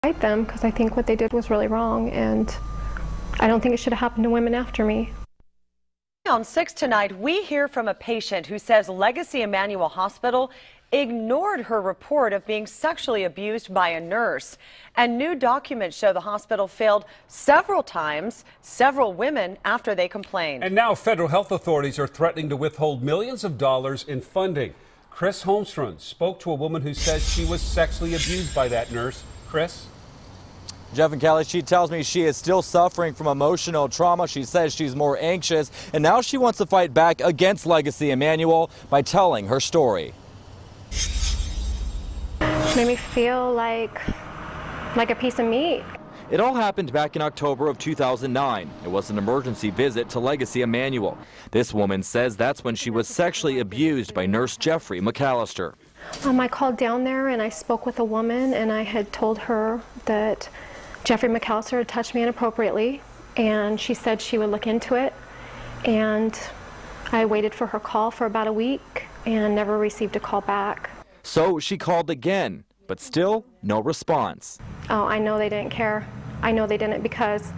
fight them because I think what they did was really wrong, and I don't think it should have happened to women after me. On 6 tonight, we hear from a patient who says Legacy Emanuel Hospital ignored her report of being sexually abused by a nurse. And new documents show the hospital failed several times, several women after they complained. And now federal health authorities are threatening to withhold millions of dollars in funding. Chris Holmstrom spoke to a woman who says she was sexually abused by that nurse. Chris? Jeff and Kelly, she tells me she is still suffering from emotional trauma. She says she's more anxious, and now she wants to fight back against Legacy Emanuel by telling her story. Made me feel like a piece of meat. It all happened back in October of 2009. It was an emergency visit to Legacy Emanuel. This woman says that's when she was sexually abused by nurse Jeffrey McAllister. I called down there and I spoke with a woman, and I had told her that Jeffrey McAllister had touched me inappropriately, and she said she would look into it. And I waited for her call for about a week and never received a call back. So she called again, but still no response. Oh, I know they didn't care. I know they didn't, because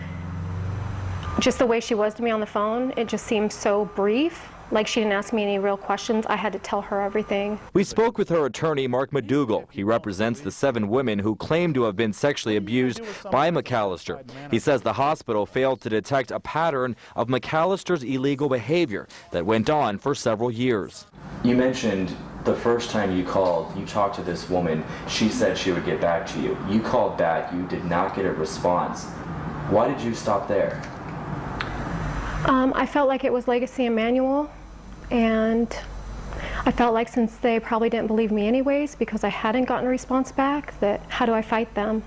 just the way she was to me on the phone, it just seemed so brief. Like she didn't ask me any real questions. I had to tell her everything. We spoke with her attorney, Mark McDougall. He represents the 7 women who claim to have been sexually abused by McAllister. He says the hospital failed to detect a pattern of McAllister's illegal behavior that went on for several years. You mentioned the first time you called, you talked to this woman. She said she would get back to you. You called back. You did not get a response. Why did you stop there? I felt like it was Legacy Emanuel, and I felt like since they probably didn't believe me anyways because I hadn't gotten a response back, that how do I fight them?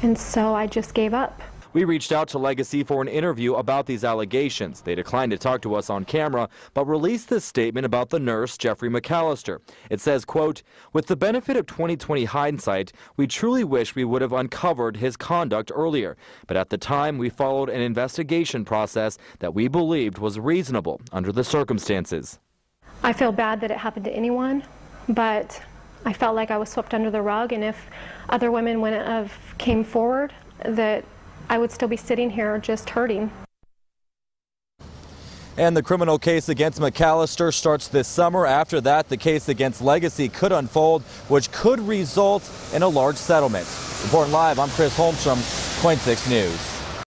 And so I just gave up. We reached out to Legacy for an interview about these allegations. They declined to talk to us on camera, but released this statement about the nurse, Jeffrey McAllister. It says, quote, "With the benefit of 2020 hindsight, we truly wish we would have uncovered his conduct earlier. But at the time, we followed an investigation process that we believed was reasonable under the circumstances." I feel bad that it happened to anyone, but I felt like I was swept under the rug, and if other women wouldn't have came forward, that I would still be sitting here just hurting. And the criminal case against McAllister starts this summer. After that, the case against Legacy could unfold, which could result in a large settlement. Reporting live, I'm Chris Holmstrom, KOIN 6 News.